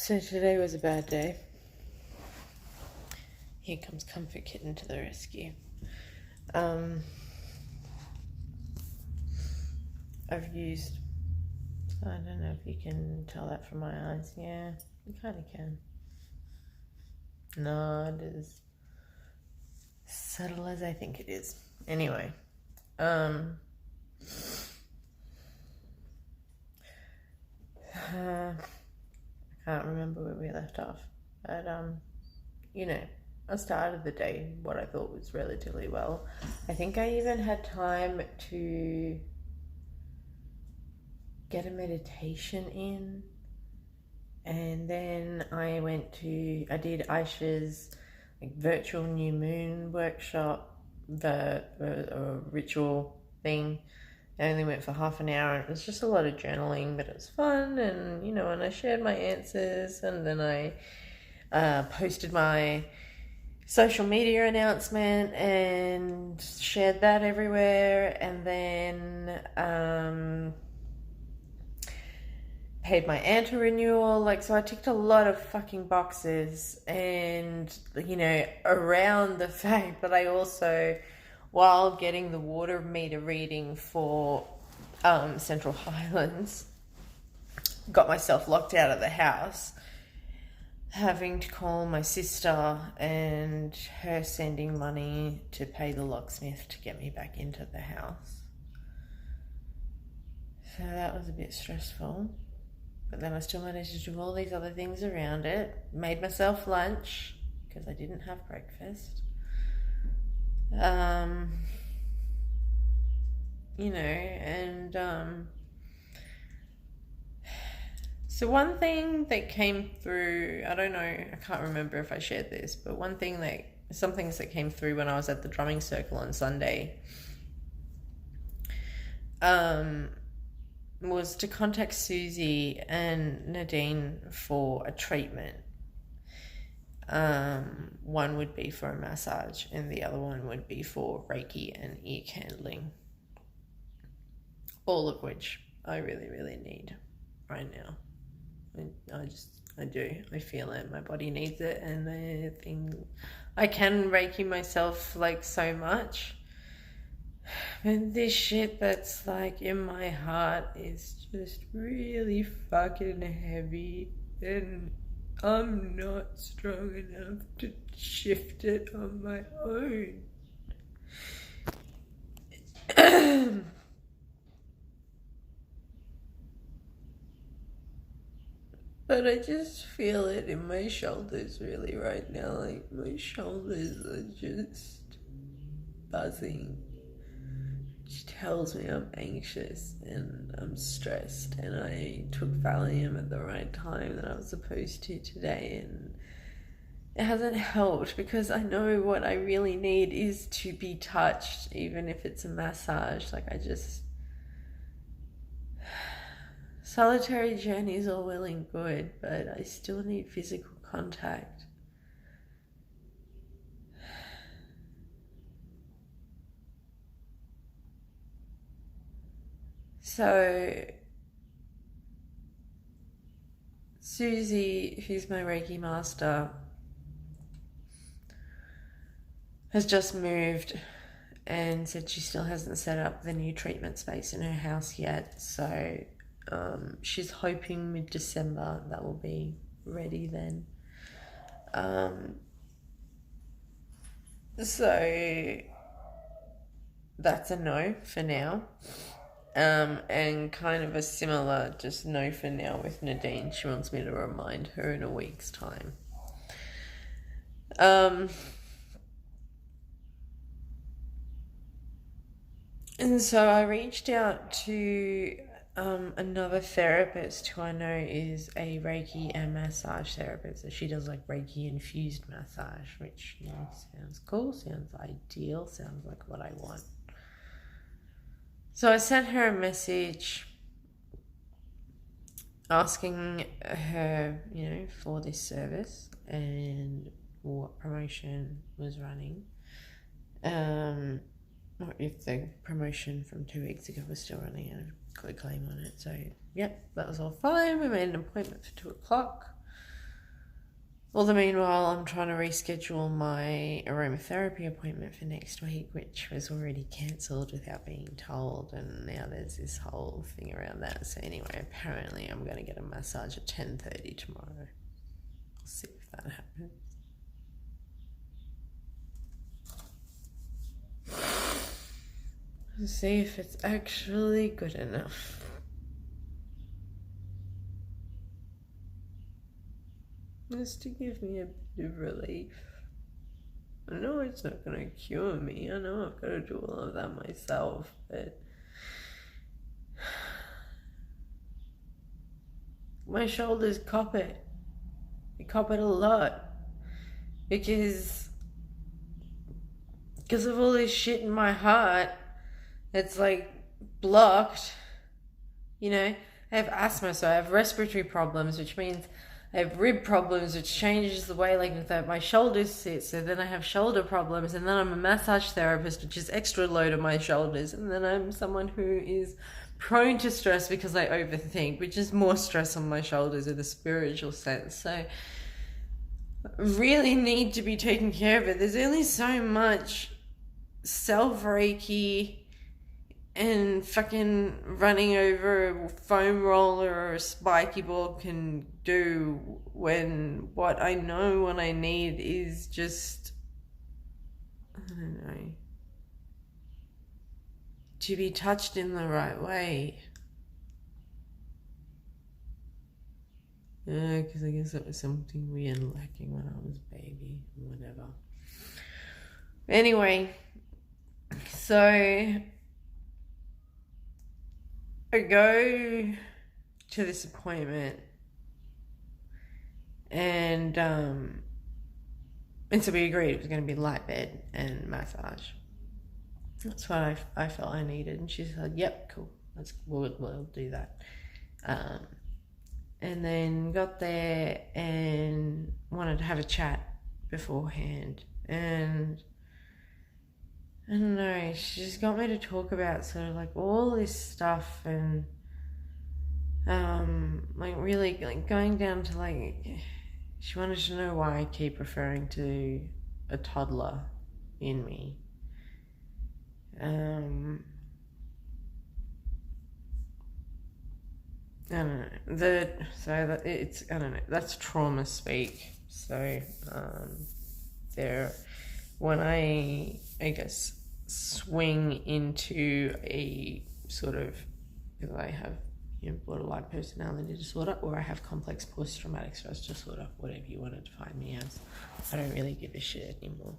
So today was a bad day. Here comes Comfort Kitten to the rescue. I've used, I don't know if you can tell that from my eyes. Yeah, you kind of can. Not as subtle as I think it is. Anyway, I can't remember where we left off. But, I started the day what I thought was relatively well. I think I even had time to get a meditation in, and then I did Aisha's virtual new moon workshop, the ritual thing. I only went for half an hour, and it was just a lot of journaling, but it was fun. And and I shared my answers, and then I posted my social media announcement and shared that everywhere, and then paid my ANTA renewal. So I ticked a lot of fucking boxes, and around the fact that I also, while getting the water meter reading for Central Highlands, got myself locked out of the house, having to call my sister and her sending money to pay the locksmith to get me back into the house. So that was a bit stressful. But then I still managed to do all these other things around it. Made myself lunch because I didn't have breakfast. So one thing that came through, I don't know, I can't remember if I shared this, but some things that came through when I was at the drumming circle on Sunday, was to contact Susie and Nadine for a treatment. One would be for a massage, and the other one would be for Reiki and ear candling. All of which I really, really need right now. I do. I feel it. My body needs it, and I can Reiki myself so much. And this shit that's in my heart is just really fucking heavy, and I'm not strong enough to shift it on my own. But I just feel it in my shoulders really right now. My shoulders are just buzzing, which tells me I'm anxious and I'm stressed, and I took Valium at the right time that I was supposed to today, and it hasn't helped because I know what I really need is to be touched, even if it's a massage. Solitary journeys are well and good, but I still need physical contact. So Susie, who's my Reiki master, has just moved and said she still hasn't set up the new treatment space in her house yet. So she's hoping mid-December that will be ready then. So that's a no for now. And kind of a similar just no for now with Nadine. She wants me to remind her in a week's time. And so I reached out to another therapist who I know is a Reiki and massage therapist. So she does Reiki infused massage, which sounds cool, sounds ideal, sounds like what I want. So I sent her a message asking her, for this service and what promotion was running. Or if the promotion from 2 weeks ago was still running, I got a claim on it. So, yep, that was all fine. We made an appointment for 2 o'clock. All the meanwhile, I'm trying to reschedule my aromatherapy appointment for next week, which was already cancelled without being told, and now there's this whole thing around that. So anyway, apparently I'm going to get a massage at 10:30 tomorrow. We'll see if that happens. We'll see if it's actually good enough. Just to give me a bit of relief. I know it's not going to cure me. I know I've got to do all of that myself, but my shoulders cop it. They cop it a lot. Because of all this shit in my heart, it's like blocked. You know, I have asthma, so I have respiratory problems, which means I have rib problems, which changes the way like that my shoulders sit. So then I have shoulder problems, and then I'm a massage therapist, which is extra load on my shoulders. And then I'm someone who is prone to stress because I overthink, which is more stress on my shoulders in a spiritual sense. So I really need to be taken care of it. There's only so much self-reiki and fucking running over a foam roller or a spiky ball can do when what I know what I need is just, I don't know, to be touched in the right way. Because I guess it was something weird lacking when I was a baby, whatever. Anyway, so I go to this appointment, and so we agreed it was going to be light bed and massage. That's what I felt I needed, and she said, "Yep, cool. We'll do that." And then got there and wanted to have a chat beforehand, and I don't know, she just got me to talk about sort of like all this stuff, and like really like going down to like, she wanted to know why I keep referring to a toddler in me. I don't know. I don't know. That's trauma speak. So when I guess swing into a sort of, because I have borderline personality disorder, or I have complex post-traumatic stress disorder, whatever you want to define me as. I don't really give a shit anymore.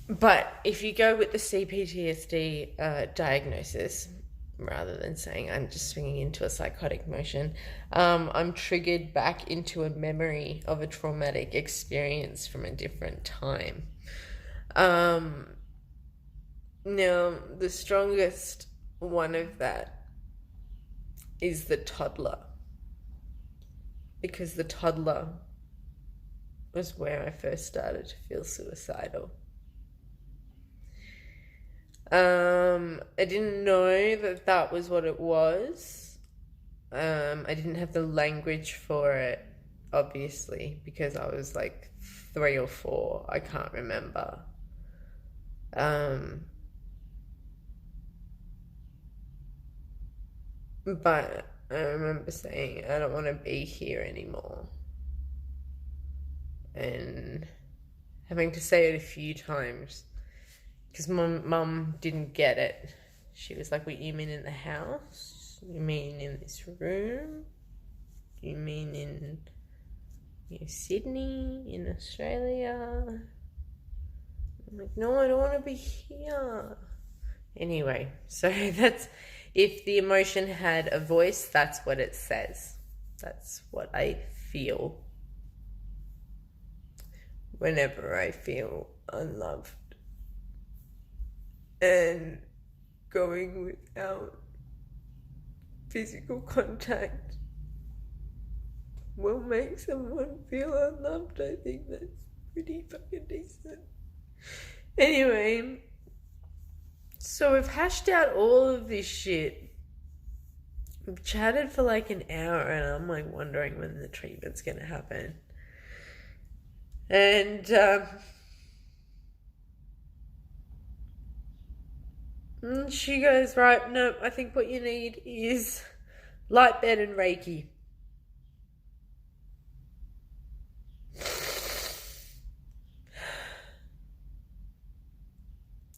But if you go with the CPTSD diagnosis, rather than saying I'm just swinging into a psychotic motion, I'm triggered back into a memory of a traumatic experience from a different time. Now, the strongest one of that is the toddler, because the toddler was where I first started to feel suicidal. I didn't know that was what it was. I didn't have the language for it, obviously, because I was like 3 or 4. I can't remember. But I remember saying, I don't want to be here anymore. And having to say it a few times, because my mum didn't get it. She was like, what, you mean in the house? You mean in this room? You mean in Sydney, in Australia? I'm like, no, I don't want to be here. Anyway, so that's, if the emotion had a voice, that's what it says. That's what I feel whenever I feel unloved. And going without physical contact will make someone feel unloved. I think that's pretty fucking decent. Anyway, so we've hashed out all of this shit We've chatted for like an hour and I'm like wondering when the treatment's going to happen. And she goes, right, no, I think what you need is light bed and Reiki.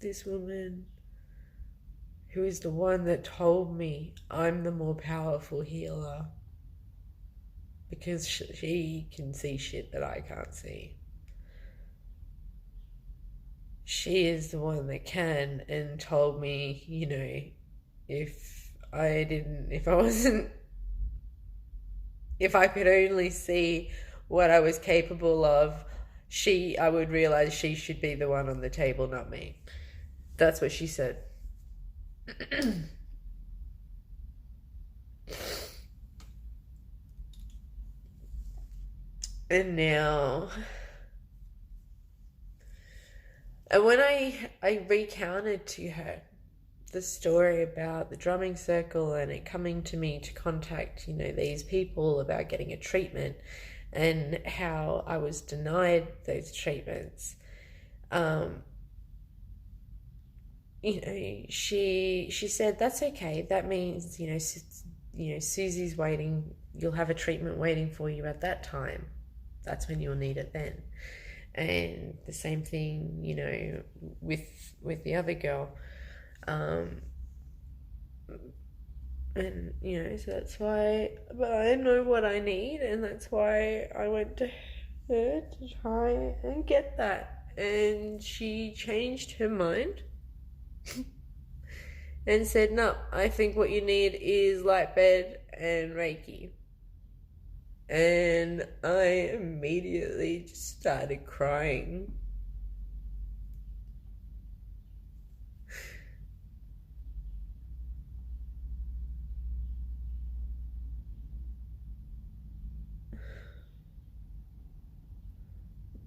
This woman, who is the one that told me I'm the more powerful healer, because she can see shit that I can't see. She is the one that can, and told me, you know, if I could only see what I was capable of, I would realize she should be the one on the table, not me. That's what she said. And now, and when I recounted to her the story about the drumming circle and it coming to me to contact, you know, these people about getting a treatment and how I was denied those treatments, you know, she said, that's okay. That means, you know, Susie's waiting. You'll have a treatment waiting for you at that time. That's when you'll need it then. And the same thing, you know, with the other girl. And, you know, so that's why, but I know what I need, and that's why I went to her to try and get that. And she changed her mind and said, no, I think what you need is light bed and Reiki. And I immediately just started crying.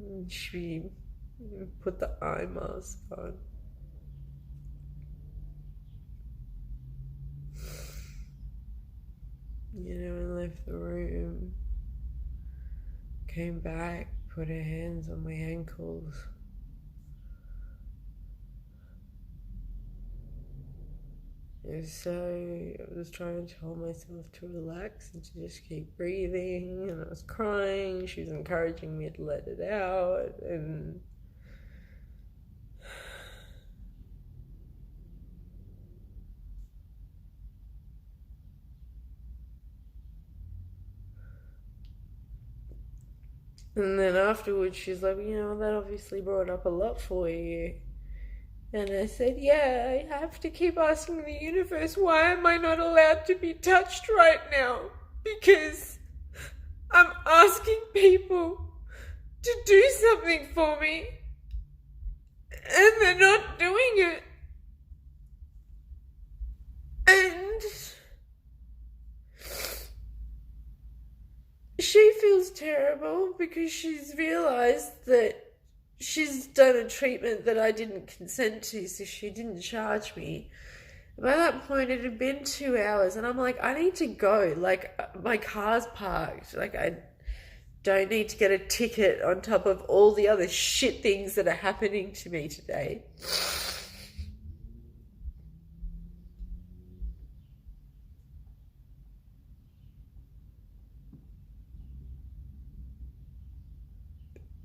And she put the eye mask on. You know, and left the room. Came back, put her hands on my ankles. And so I was trying to tell myself to relax and to just keep breathing, and I was crying. She was encouraging me to let it out, and then afterwards she's like, you know, that obviously brought up a lot for you. And I said, yeah, I have to keep asking the universe, why am I not allowed to be touched right now? Because I'm asking people to do something for me, and they're not doing it. And she feels terrible because she's realised that she's done a treatment that I didn't consent to, so she didn't charge me. By that point, it had been 2 hours, and I'm like, I need to go. Like, my car's parked. Like, I don't need to get a ticket on top of all the other shit things that are happening to me today.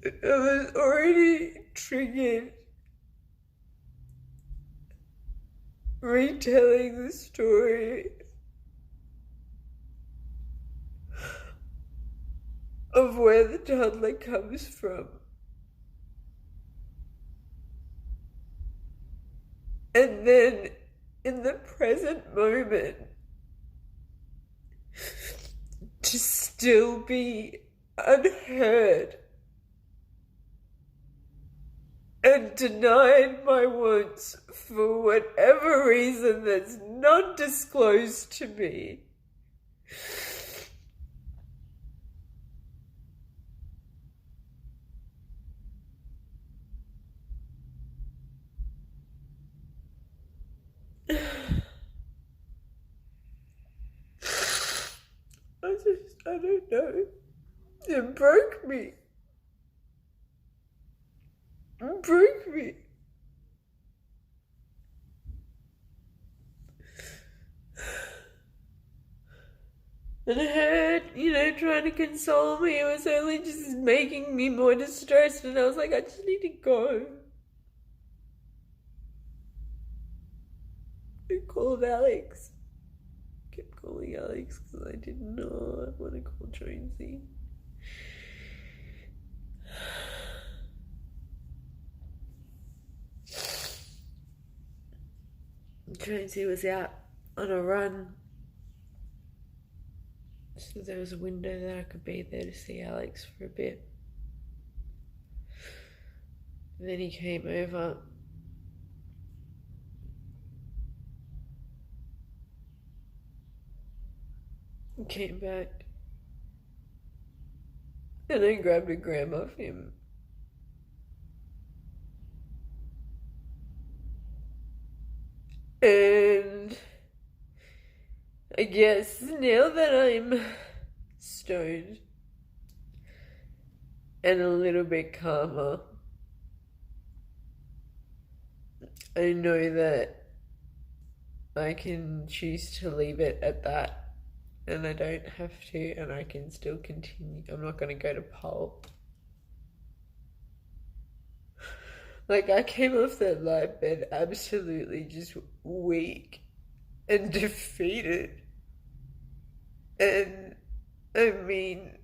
I was already triggered retelling the story of where the toddler comes from. And then in the present moment, to still be unheard and denied my wants for whatever reason that's not disclosed to me. I don't know. It broke me. It broke me. And her, trying to console me, it was only just making me more distressed. And I was like, I just need to go. I called Alex. Kept calling Alex because I didn't know I want to call Jonesy. Jonesy was out on a run, so there was a window that I could be there to see Alex for a bit. And then he came over. And came back. And I grabbed a gram off him. And I guess now that I'm stoned and a little bit calmer, I know that I can choose to leave it at that, and I don't have to, and I can still continue. I'm not going to go to pulp. Like, I came off that live bed absolutely just weak and defeated. And, I mean,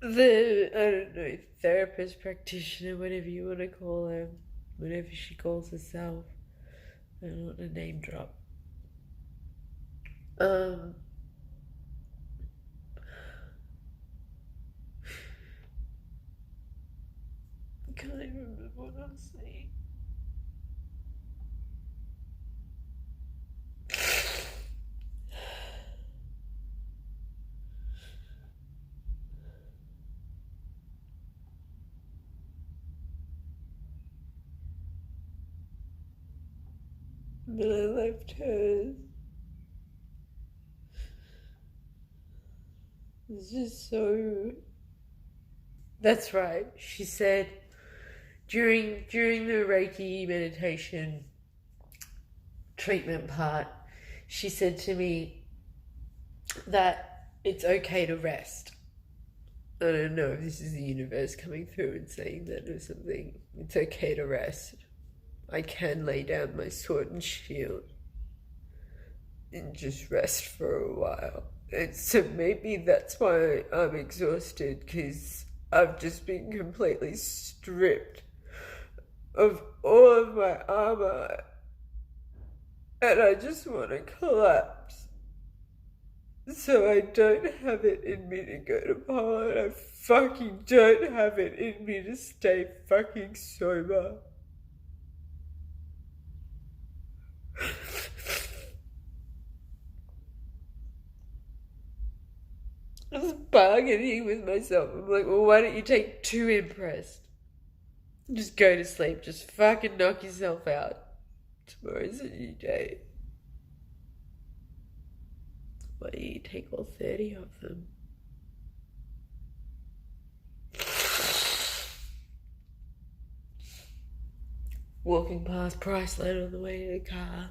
I don't know, therapist, practitioner, whatever you want to call her, whatever she calls herself. I don't want to name drop. I can't even remember what I was saying. But I left hers. It's just so... That's right. She said during the Reiki meditation treatment part, she said to me that it's okay to rest. I don't know if this is the universe coming through and saying that or something. It's okay to rest. I can lay down my sword and shield and just rest for a while. And so maybe that's why I'm exhausted, because I've just been completely stripped of all of my armor, and I just want to collapse. So I don't have it in me to go to Poland. I fucking don't have it in me to stay fucking sober. I was bargaining with myself. I'm like, well, why don't you take 2 Impressed? Just go to sleep. Just fucking knock yourself out. Tomorrow's a new day. Why do you take all 30 of them? Walking past Priceline on the way to the car.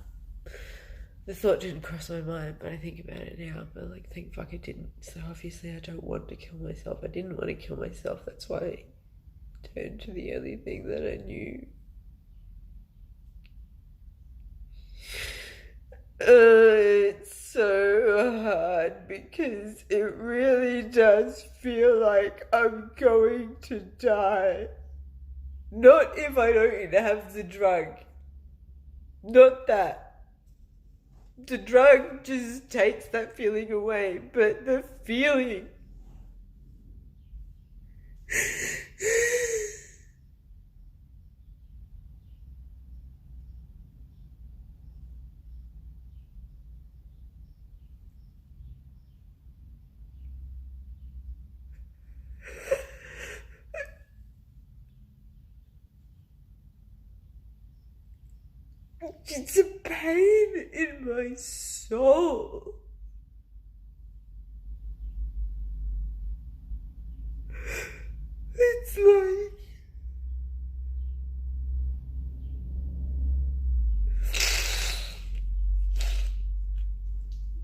The thought didn't cross my mind, but I think about it now. But like, thank fuck it didn't. So obviously I don't want to kill myself. I didn't want to kill myself. That's why I turned to the only thing that I knew. It's so hard because it really does feel like I'm going to die. Not if I don't have the drug. Not that. The drug just takes that feeling away, but the feeling... It's a pain in my soul. It's like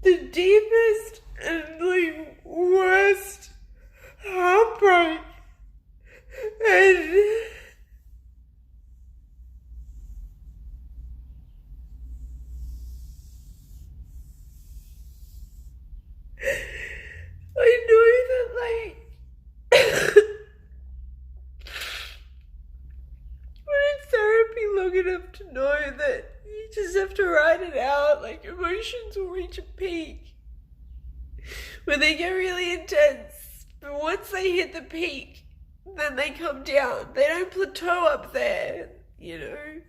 the deepest and like worst heartbreak. And I know that like we're in therapy long enough to know that you just have to write it out. Like emotions will reach a peak where they get really intense, but once they hit the peak, then they come down. They don't plateau up there, you know.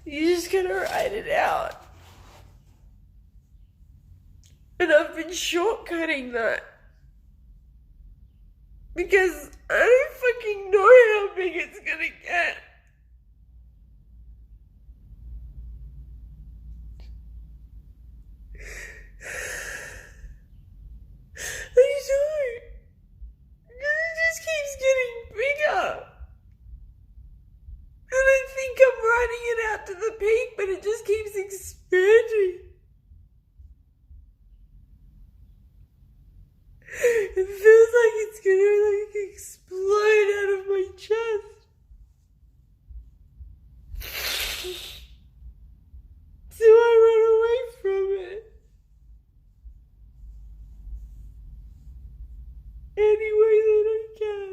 You just gotta write it out. And I've been shortcutting that because I don't fucking know how big it's gonna get. I don't. It just keeps getting bigger. And I think I'm riding it out to the peak, but it just keeps expanding. It feels like it's gonna like explode out of my chest. So I run away from it. Any way that I can.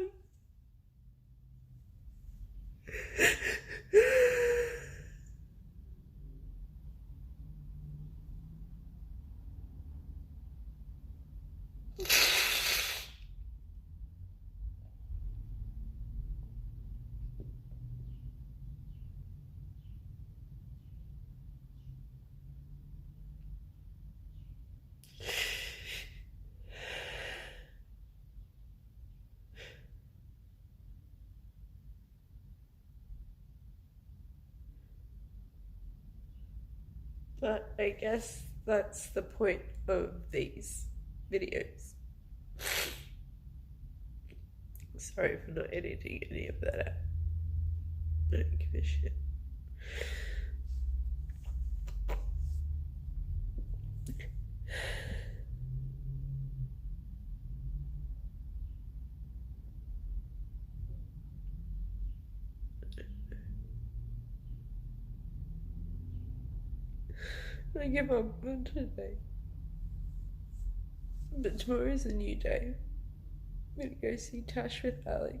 But I guess that's the point of these videos. Sorry for not editing any of that out. I don't give a shit. I give up on today. But tomorrow's a new day. I'm gonna go see Tash with Alex.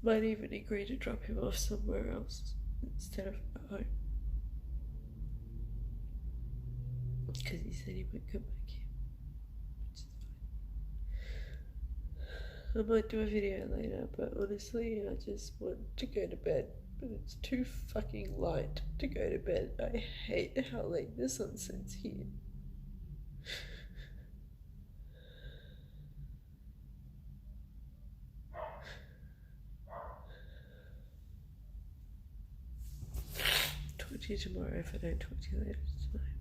Might even agree to drop him off somewhere else instead of at home. Because he said he might come back here. Which is fine. I might do a video later, but honestly, I just want to go to bed. But it's too fucking light to go to bed. I hate how late the sun sets here. Talk to you tomorrow if I don't talk to you later tonight.